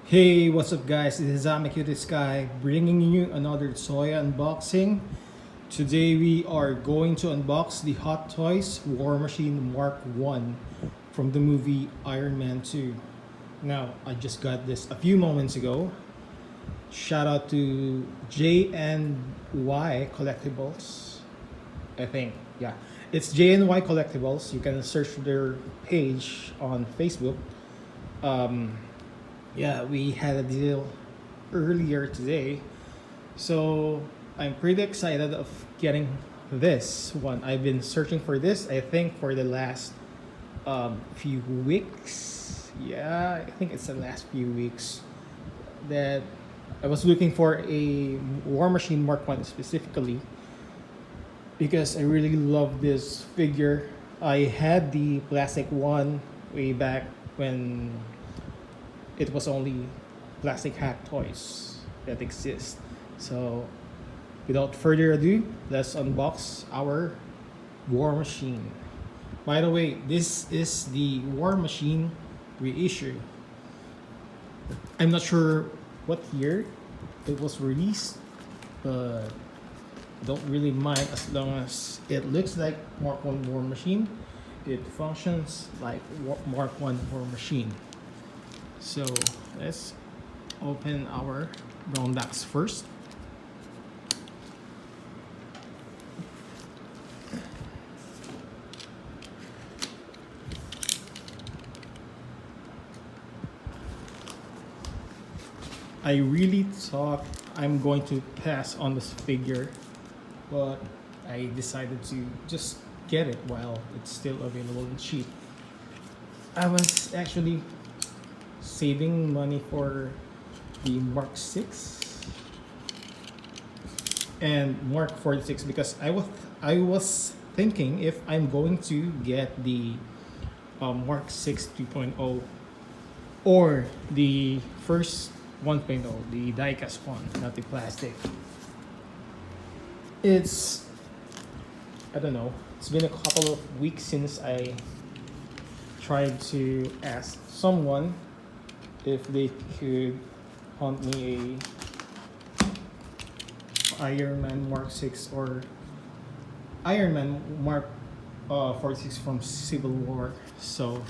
Hey, what's up guys? This is This Guy bringing you another toy unboxing. Today we are going to unbox the Hot Toys War Machine Mark 1 from the movie Iron Man 2. Now, I just got this a few moments ago. Shout out to JNY Collectibles. I think, yeah. It's JNY Collectibles. You can search their page on Facebook. Yeah, we had a deal earlier today, so I'm pretty excited of getting this one. I've been searching for this, I think, for the last few weeks. Yeah, I think it's the last few weeks that I was looking for a War Machine Mark 1 specifically because I really love this figure. I had the plastic one way back when it was only plastic hack toys that exist. So without further ado, let's unbox our War Machine. By the way, this is the War Machine reissue. I'm not sure what year it was released, but don't really mind as long as it looks like Mark 1 War Machine. It functions like Mark 1 War Machine. So let's open our brown box first. I really thought I'm going to pass on this figure, but I decided to just get it while it's still available and cheap. I was actually saving money for the Mark 6 and Mark 46 because I was thinking if I'm going to get the Mark 6 2.0 or the first 1.0, the diecast one, not the plastic. It's, I don't know, it's been a couple of weeks since I tried to ask someone if they could hunt me a Iron Man Mark 6 or Iron Man Mark 46 from Civil War. So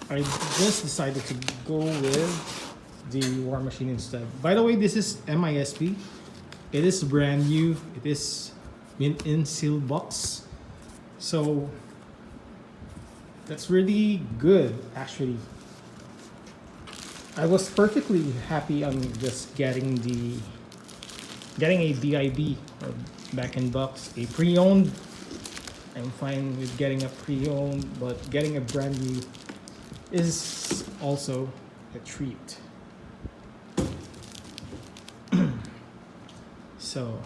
I just decided to go with the War Machine instead. By the way, this is MISP. It is brand new. It is in seal box. So that's really good actually. I was perfectly happy on just getting a DIB or back in box, a pre-owned. I'm fine with getting a pre-owned, but getting a brand new is also a treat. So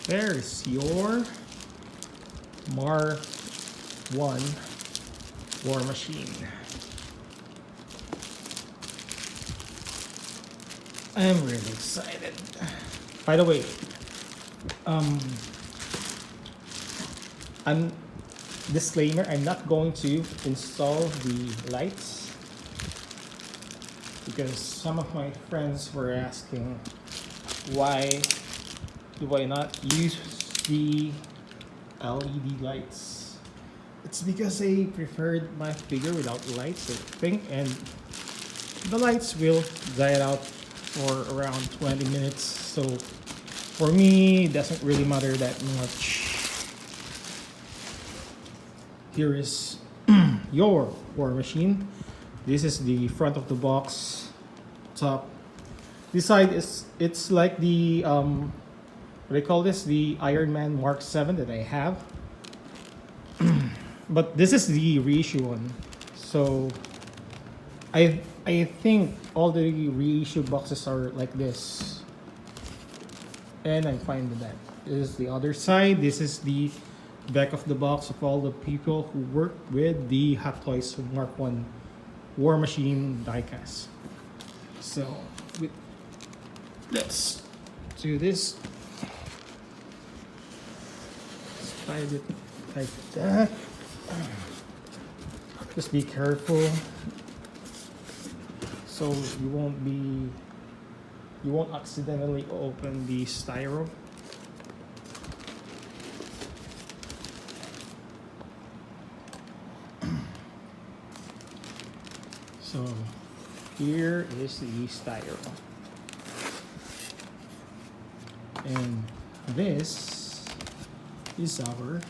there's your Mark 1 War Machine. I'm really excited. By the way, I'm disclaimer, I'm not going to install the lights because some of my friends were asking why do I not use the LED lights. It's because I preferred my figure without lights, I think, and the lights will die out for around 20 minutes, so for me it doesn't really matter that much. Here is your War Machine. This is the front of the box. Top, this side is, it's like the what do they call this, the Iron Man Mark 7 that I have. But this is the reissue one, so I think all the reissue boxes are like this, and I'm fine with that. This is the other side. This is the back of the box of all the people who work with the Hot Toys Mark 1 War Machine diecast. So let's do this. Slide it like that. Just be careful. so you won't accidentally open the styro. So here is the styro, and this is our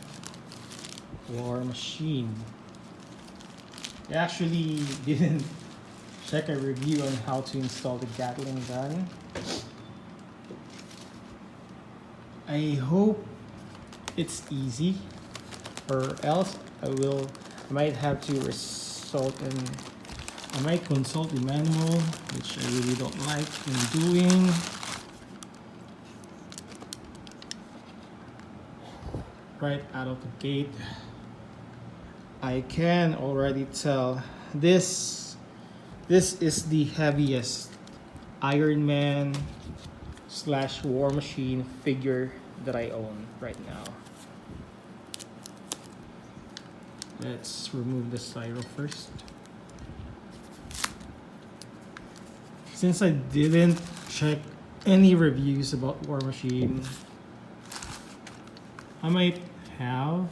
war machine. I actually didn't check a review on how to install the Gatling gun. I hope it's easy, or else I might have to I might consult the manual, which I really don't like in doing. Right out of the gate, I can already tell this is the heaviest Iron Man / War Machine figure that I own right now. Let's remove the styro first. Since I didn't check any reviews about War Machine, I might have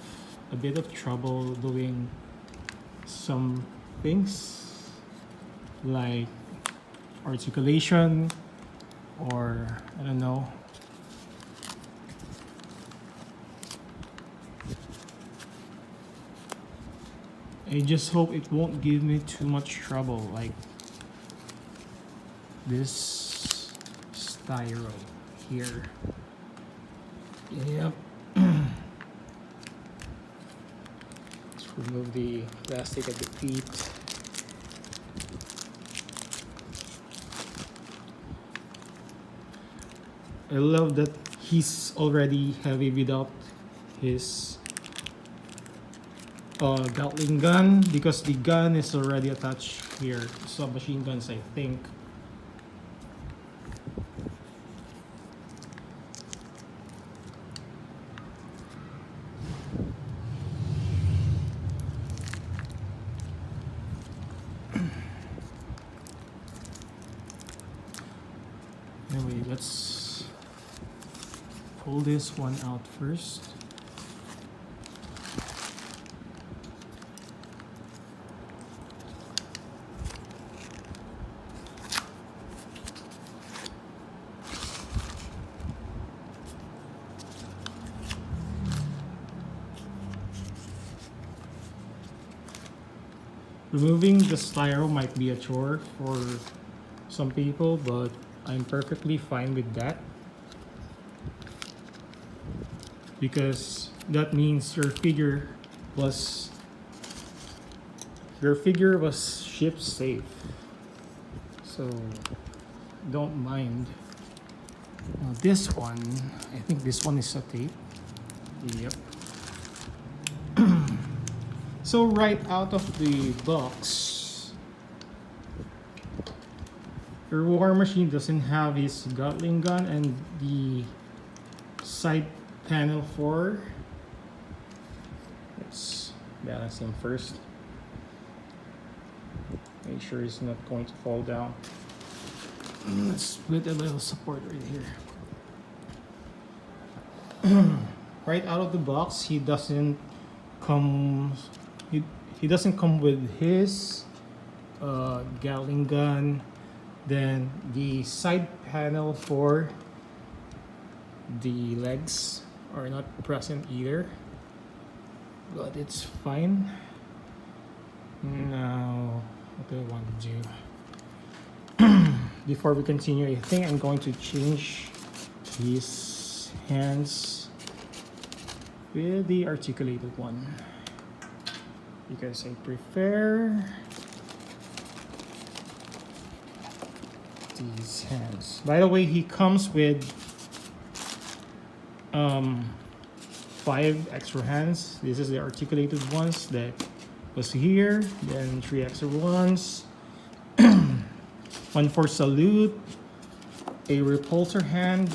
a bit of trouble doing some things like articulation, or I don't know. I just hope it won't give me too much trouble like this styro here. Yep. Let's remove the plastic at the feet. I love that he's already heavy without his Gatling gun, because the gun is already attached here. Submachine guns, I think. Anyway, let's pull this one out first. Removing the styro might be a chore for some people, but I'm perfectly fine with that, because that means your figure was shipped safe. So don't mind. Now this one, I think this one is a tape. Yep. So right out of the box, your War Machine doesn't have his Gatling gun and the side panel for. Let's balance him first. Make sure he's not going to fall down. Let's put a little support right here. Right out of the box, he doesn't come with his Gatling gun. Then the side panel for the legs are not present either, but it's fine. Now, what do I want to do? Before we continue, I think I'm going to change his hands with the articulated one, because I prefer these hands. By the way, he comes with 5 extra hands. This is the articulated ones that was here, then 3 extra ones. One for salute, a repulsor hand,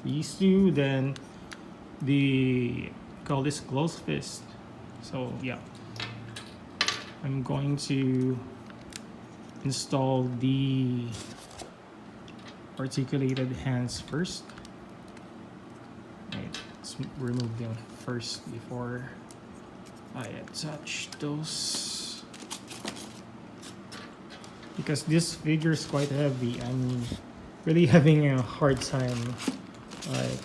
these 2, then call this closed fist. So yeah, I'm going to install the articulated hands first. Right, let's remove them first before I attach those, because this figure is quite heavy. I'm really having a hard time like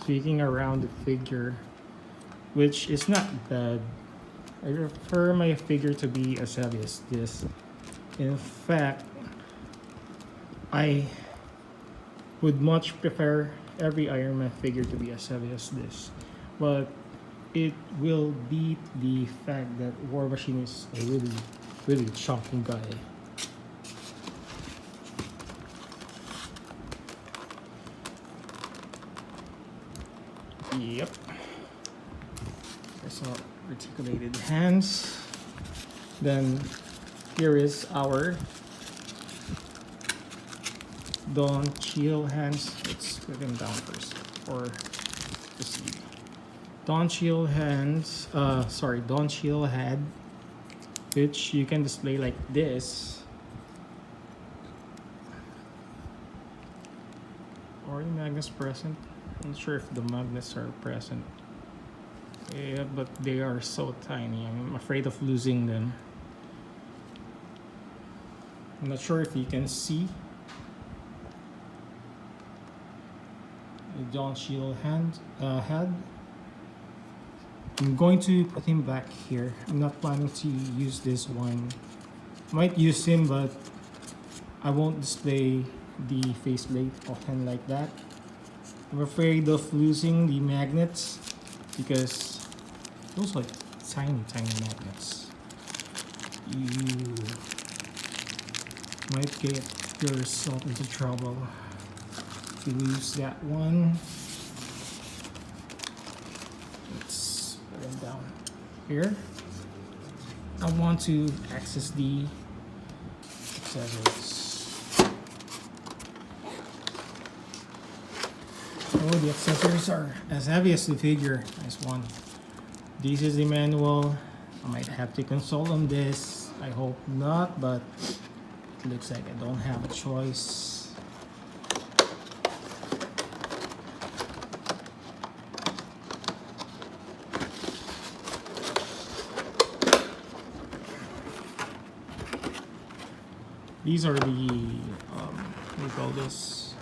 tweaking around the figure, which is not bad. I prefer my figure to be as heavy as this. In fact, I would much prefer every Iron Man figure to be as heavy as this, but it will beat the fact that War Machine is a really chunky guy. Yep. There's our articulated hands. Then here is our Don Cheadle hands. Let's put them down first or proceed. Don Cheadle hands. Don Cheadle head, which you can display like this, or the magnets present. I'm not sure if the magnets are present. Yeah, but they are so tiny. I'm afraid of losing them. I'm not sure if you can see the Don Cheadle head. I'm going to put him back here. I'm not planning to use this one. Might use him, but I won't display the faceplate often like that. I'm afraid of losing the magnets because those are tiny magnets. You might get yourself into trouble if you lose that one. Let's put them down here. I want to access the accessories. Oh, the accessories are as heavy as the figure. Nice one. This is the manual. I might have to consult on this. I hope not, but it looks like I don't have a choice. These are the what do you call this?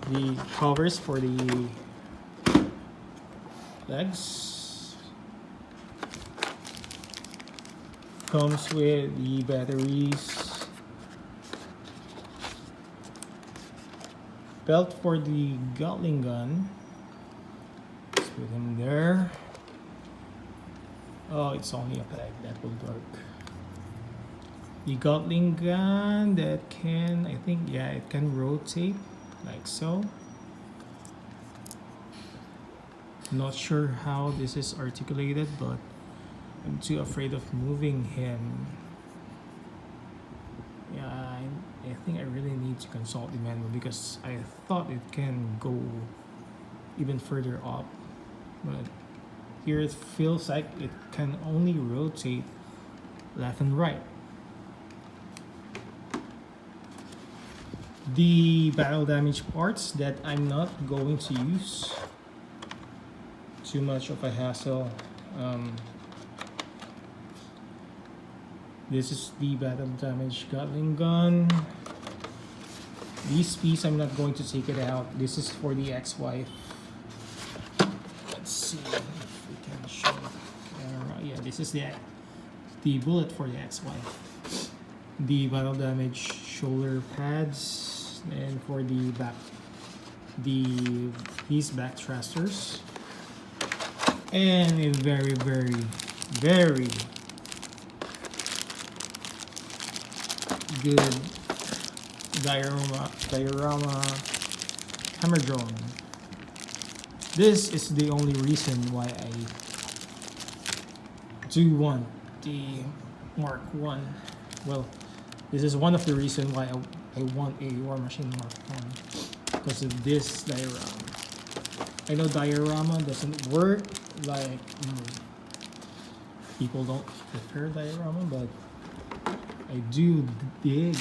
The covers for the legs. Comes with the batteries, belt for the Gatling gun. Let's put him there. Oh, it's only a bag, that will work. The Gatling gun that can, I think, yeah, it can rotate like so. Not sure how this is articulated, but I'm too afraid of moving him. Yeah, I think I really need to consult the manual because I thought it can go even further up, but here it feels like it can only rotate left and right. The battle damage parts that I'm not going to use. Too much of a hassle. This is the battle damage Gatling gun. This piece I'm not going to take it out. This is for the ex-wife. Let's see if we can show. Yeah, this is the bullet for the ex-wife. The battle damage shoulder pads, and for the back, these back thrusters, and a very good diorama hammer drone. This is the only reason why I do want the Mark 1. Well, this is one of the reasons why I want a War Machine Mark 1, because of this diorama. I know diorama doesn't work, like people don't prefer diorama, but I do dig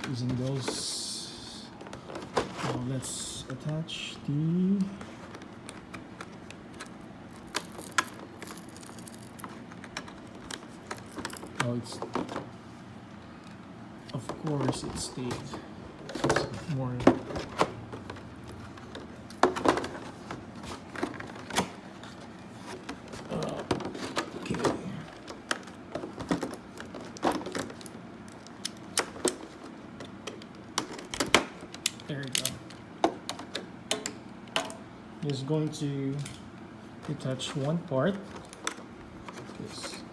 using those. Now let's attach the it's, of course it stayed. It's more okay. There we go. Just going to attach one part.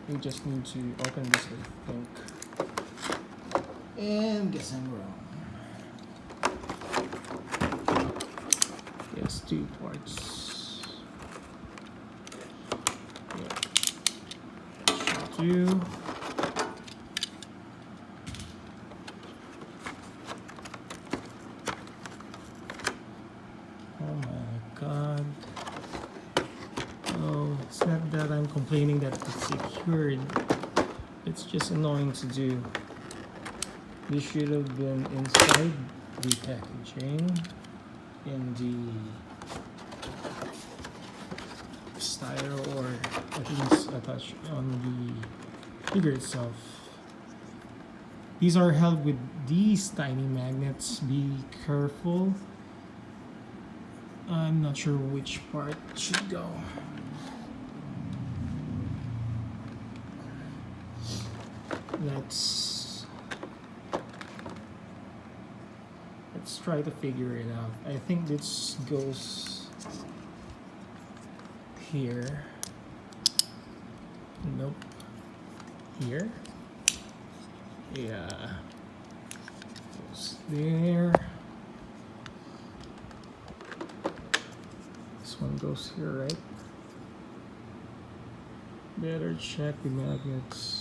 We just need to open this, I think. And guess I'm wrong. Yes, 2 parts. Yeah. Should do. Oh my god. Oh, it's not that I'm complaining that it's secured. It's just annoying to do. This should have been inside the packaging in the style, or at least attached on the figure itself. These are held with these tiny magnets. Be careful. I'm not sure which part should go. Let's try to figure it out. I think this goes here. Nope. Here. Yeah. Goes there. This one goes here, right? Better check the magnets.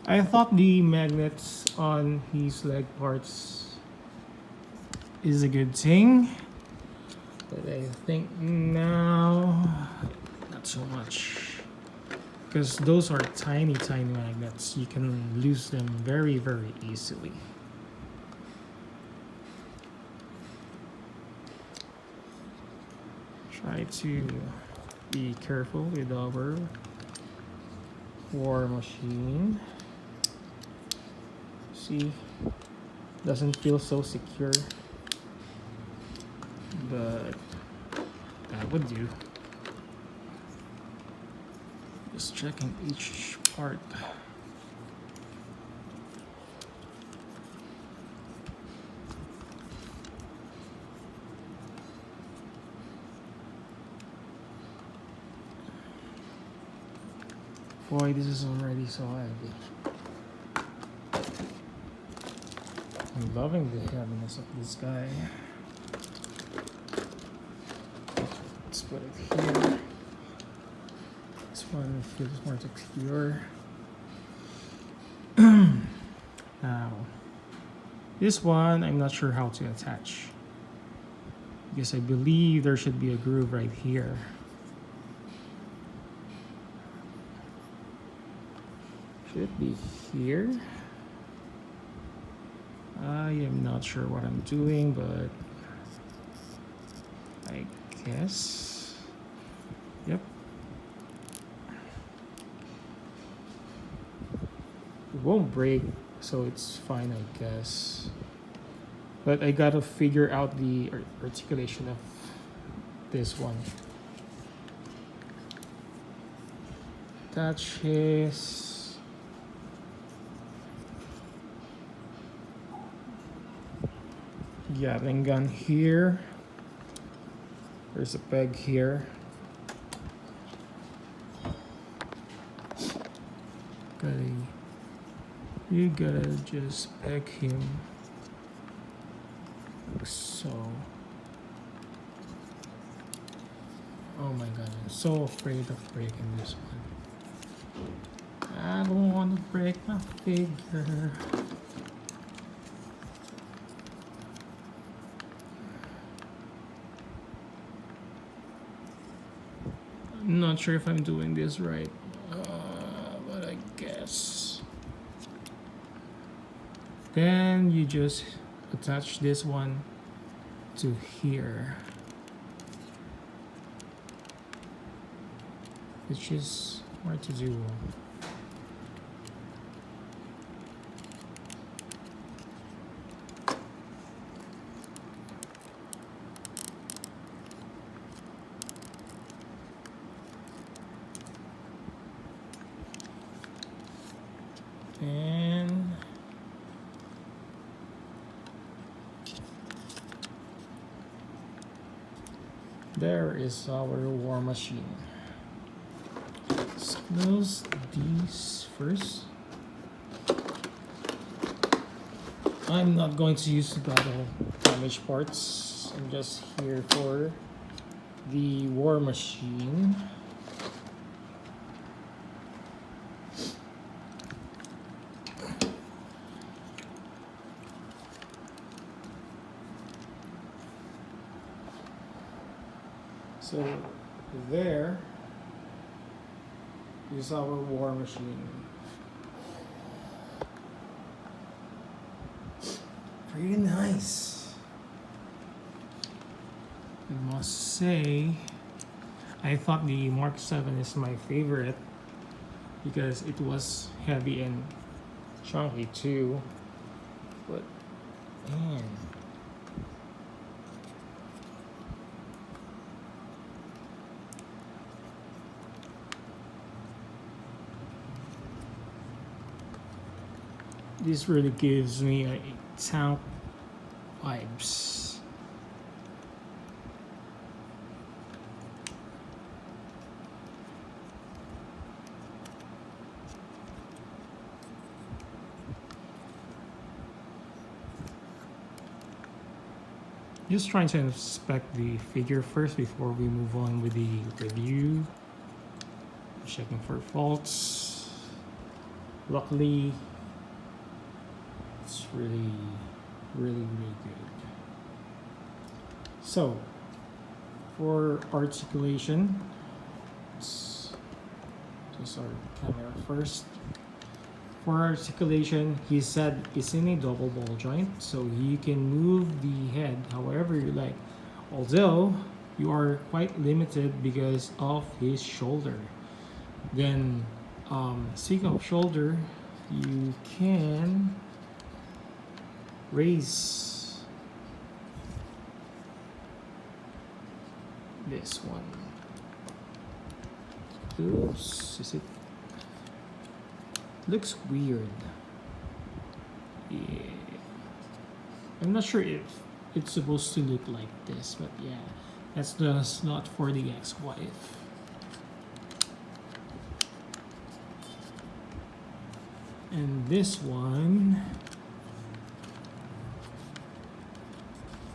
I thought the magnets on these leg parts is a good thing, but I think now not so much, because those are tiny magnets. You can lose them very easily. Try to be careful with our war machine. See, doesn't feel so secure, but that would do. Just checking each part. Boy, this is already so heavy. I'm loving the heaviness of this guy. Let's put it here. This one feels more secure. Now, this one I'm not sure how to attach, because I believe there should be a groove right here. Should it be here? I am not sure what I'm doing, but I guess. Yep. It won't break, so it's fine, I guess. But I gotta figure out the articulation of this one. Attach his Gatling gun here. There's a peg here. You gotta just peg him like so. Oh my god, I'm so afraid of breaking this one. I don't want to break my figure. Not sure if I'm doing this right, but I guess. Then you just attach this one to here, which is hard to do. And there is our war machine. Let's close these first. I'm not going to use the battle damage parts. I'm just here for the war machine. So there is our war machine. Pretty nice. I must say, I thought the Mark 7 is my favorite because it was heavy and chunky too. But man, this really gives me a tank vibes. Just trying to inspect the figure first before we move on with the review. Checking for faults. Luckily, it's really good. So for articulation, let's just our camera first. For articulation, he said it's in a double ball joint, so you can move the head however you like, although you are quite limited because of his shoulder. Then speaking of shoulder, you can raise this one. Oops, is it? Looks weird. Yeah. I'm not sure if it's supposed to look like this, but yeah, that's just not for the ex-wife. And this one,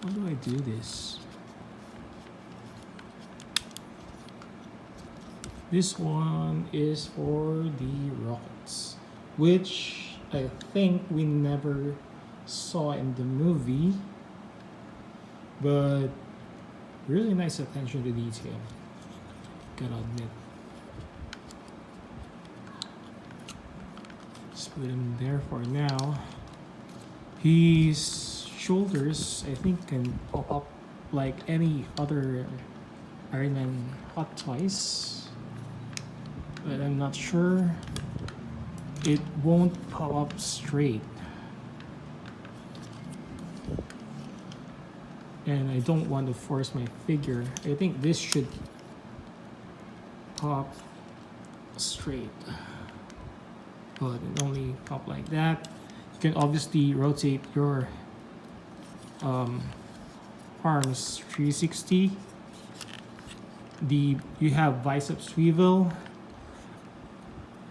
how do I do this? This one is for the rockets, which I think we never saw in the movie, but really nice attention to detail, gotta admit. Just put him there for now. His shoulders, I think, can pop up like any other Iron Man Hot Toys, but I'm not sure. It won't pop up straight, and I don't want to force my figure. I think this should pop straight, but it only pop like that. You can obviously rotate your arms 360. You have bicep swivel,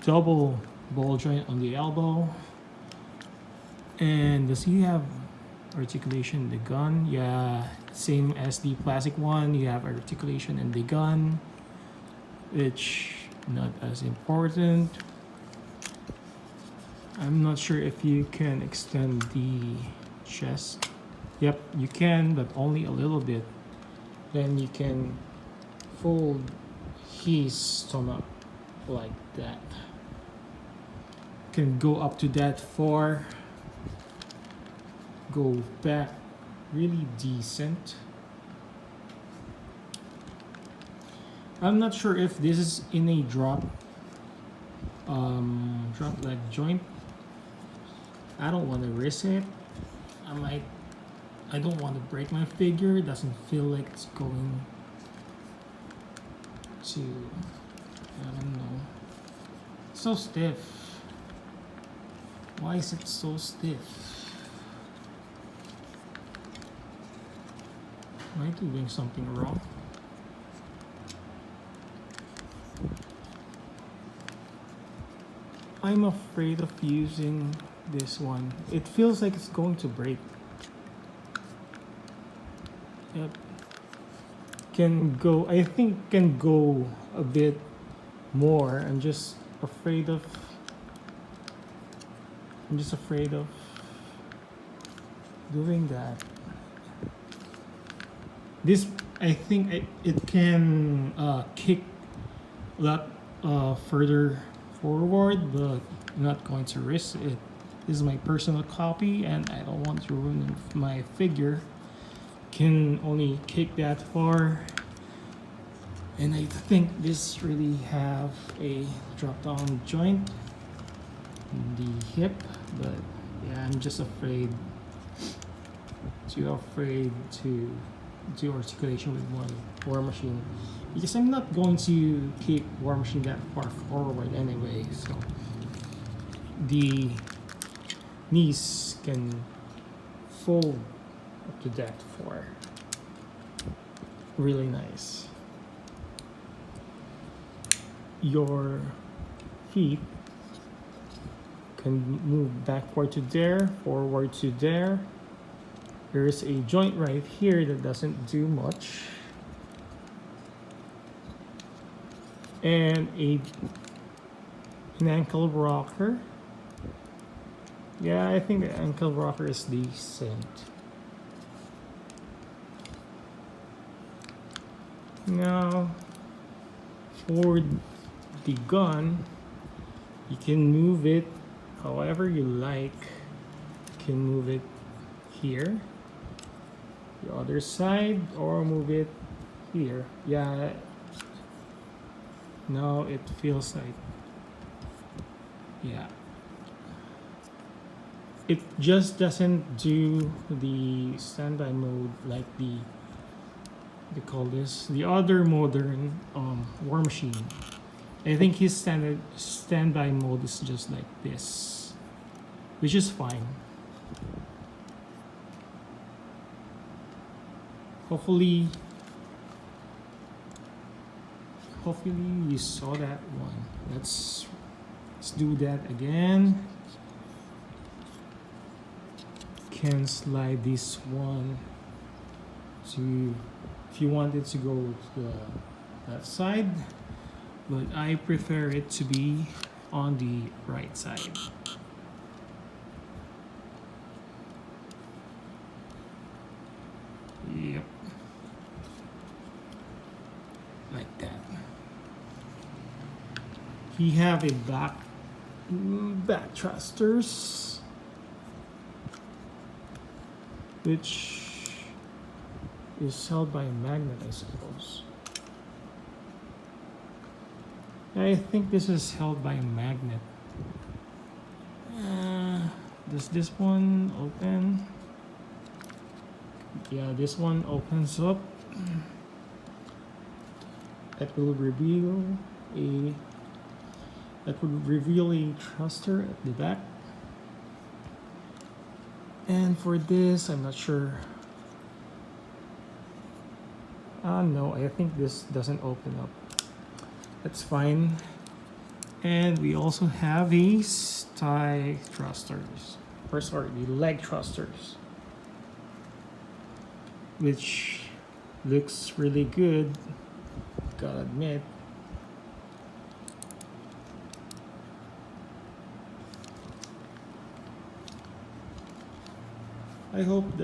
double ball joint on the elbow, and does he have articulation in the gun? Yeah, same as the plastic one. You have articulation in the gun, which not as important. I'm not sure if you can extend the chest. Yep, you can, but only a little bit. Then you can fold his stomach like that. Can go up to that far. Go back really decent. I'm not sure if this is in a drop leg joint. I don't want to risk it. I don't want to break my figure. It doesn't feel like it's going to, I don't know. It's so stiff. Why is it so stiff? Am I doing something wrong? I'm afraid of using this one. It feels like it's going to break. Yep. I think can go a bit more. I'm just afraid of doing that. This, I think it can kick a lot further forward, but I'm not going to risk it. This is my personal copy and I don't want to ruin my figure. Can only kick that far, and I think this really have a drop down joint in the hip, but yeah, I'm just afraid to do articulation with one War Machine, because I'm not going to kick War Machine that far forward anyway, so the knees can fold up to that far. Really nice. Your feet can move backward to there, forward to there. There is a joint right here that doesn't do much, and an ankle rocker. Yeah, I think the ankle rocker is decent. Now, for the gun, you can move it however you like. You can move it here, the other side, or move it here. Yeah, now it feels like, yeah. It just doesn't do the standby mode like they call this the other modern War Machine. I think his standby mode is just like this, which is fine. Hopefully you saw that one. Let's do that again. Can slide this one to, if you want it to go to that side, but I prefer it to be on the right side. Yep, like that. He have a back thrusters, which is held by a magnet, I suppose. I think this is held by a magnet. Does this one open? Yeah, this one opens up. That will reveal a thruster at the back. And for this, I'm not sure. No, I think this doesn't open up. That's fine. And we also have these thigh thrusters, or sorry, the leg thrusters, which looks really good, gotta admit. I hope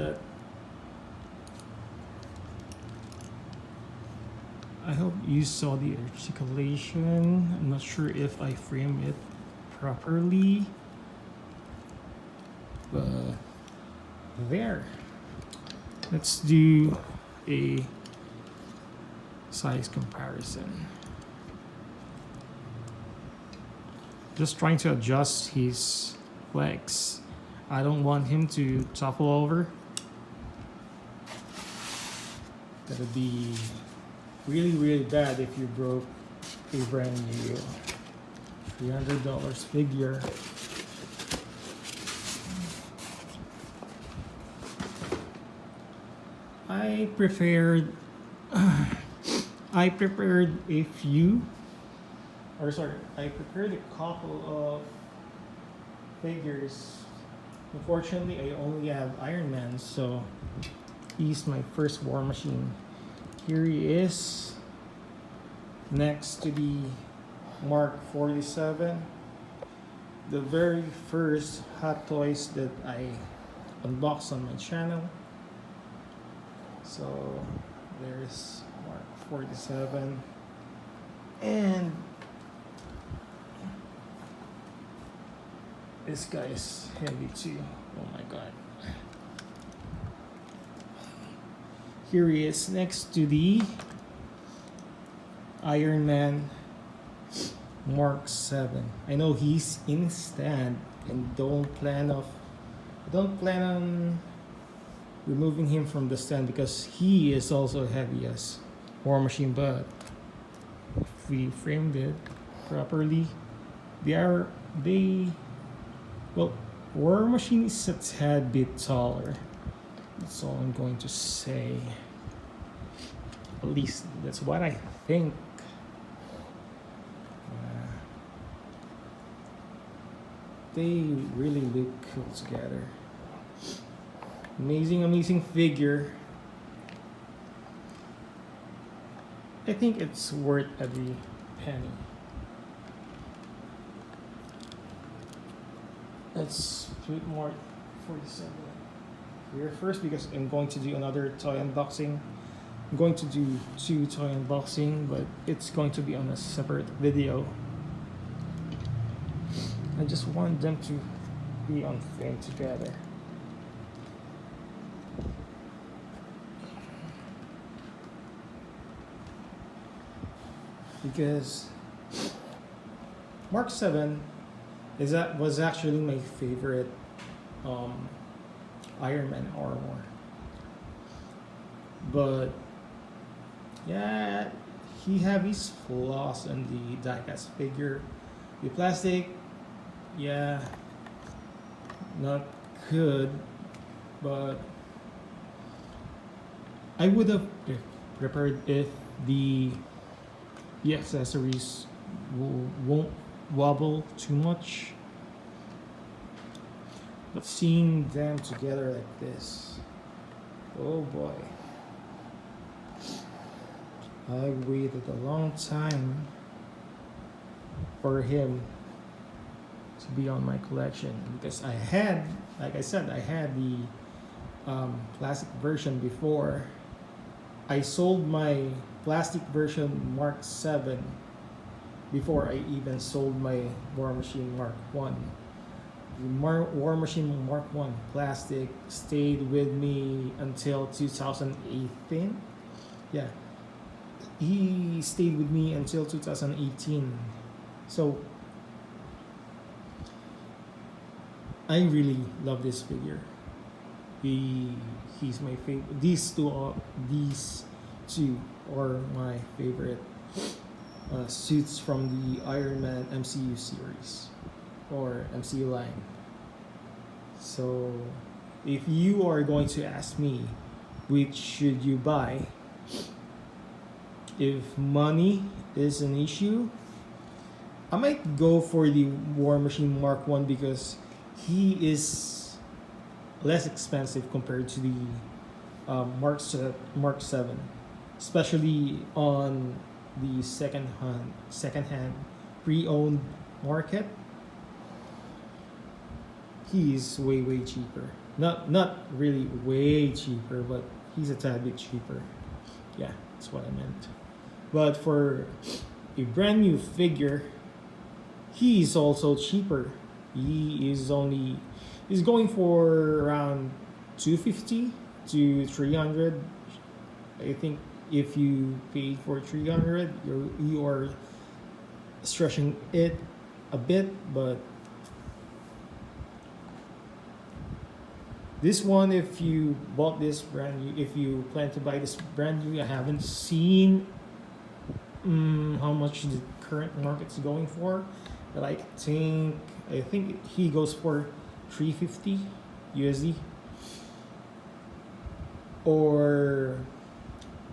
hope you saw the articulation. I'm not sure if I framed it properly, but there. Let's do a size comparison. Just trying to adjust his legs. I don't want him to topple over. That'd be really, really bad if you broke a brand new $300 figure. I prepared a few, or sorry, I prepared a couple of figures. Unfortunately, I only have Iron Man, so he's my first War Machine. Here he is, next to the Mark 47, the very first Hot Toys that I unboxed on my channel. So there's Mark 47, and this guy is heavy too. Oh my god. Here he is next to the Iron Man Mark 7. I know he's in stand and don't plan on removing him from the stand because he is also heavy as War Machine, but if we framed it properly, well, War Machine is a tad bit taller. That's all I'm going to say. At least that's what I think. They really look cool together. Amazing figure. I think it's worth every penny. Let's put Mark 47 here first because I'm going to do another toy unboxing. I'm going to do 2 toy unboxing, but it's going to be on a separate video. I just want them to be on frame together. Because Mark 7 was actually my favorite Iron Man armor. But yeah, he have his flaws in the diecast figure. The plastic, yeah, not good, but I would have prepared if the accessories won't wobble too much. But seeing them together like this, oh boy. I waited a long time for him to be on my collection because I had, like I said, I had the plastic version before. I sold my plastic version Mark 7 before I even sold my War Machine Mark 1. The War Machine Mark 1 plastic stayed with me until 2018. Yeah, he stayed with me until 2018. So I really love this figure. He's my favorite. These two are my favorite suits from the Iron Man MCU series or MCU line. So if you are going to ask me which should you buy, if money is an issue, I might go for the War Machine Mark 1 because he is less expensive compared to the Mark 7, especially on the second-hand pre-owned market. He's way cheaper. Not really way cheaper, but he's a tad bit cheaper. Yeah, that's what I meant. But for a brand new figure, he is also cheaper. He's going for around 250 to 300. I think if you pay for 300, you are stretching it a bit, but this one, if you bought this brand new, if you plan to buy this brand new, I haven't seen how much the current market's going for, but I think he goes for 350 USD, or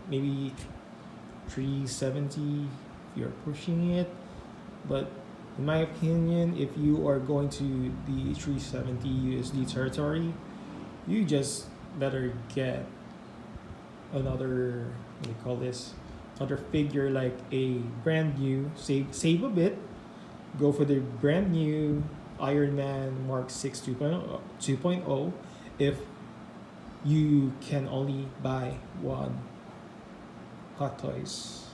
maybe 370 if you're pushing it. But in my opinion, if you are going to the 370 USD territory, you just better get another, what do you call this, other figure, like a brand new, save a bit, go for the brand new Iron Man Mark 6 2.0 if you can only buy one Hot Toys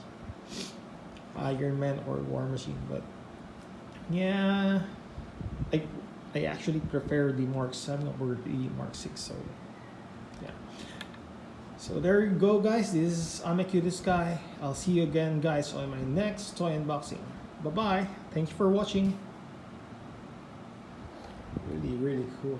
Iron Man or War Machine. But yeah, I actually prefer the Mark 7 over the Mark 6, so yeah. So there you go, guys. This is this guy. I'll see you again, guys, on my next toy unboxing. Bye bye. Thank you for watching. Really, really cool.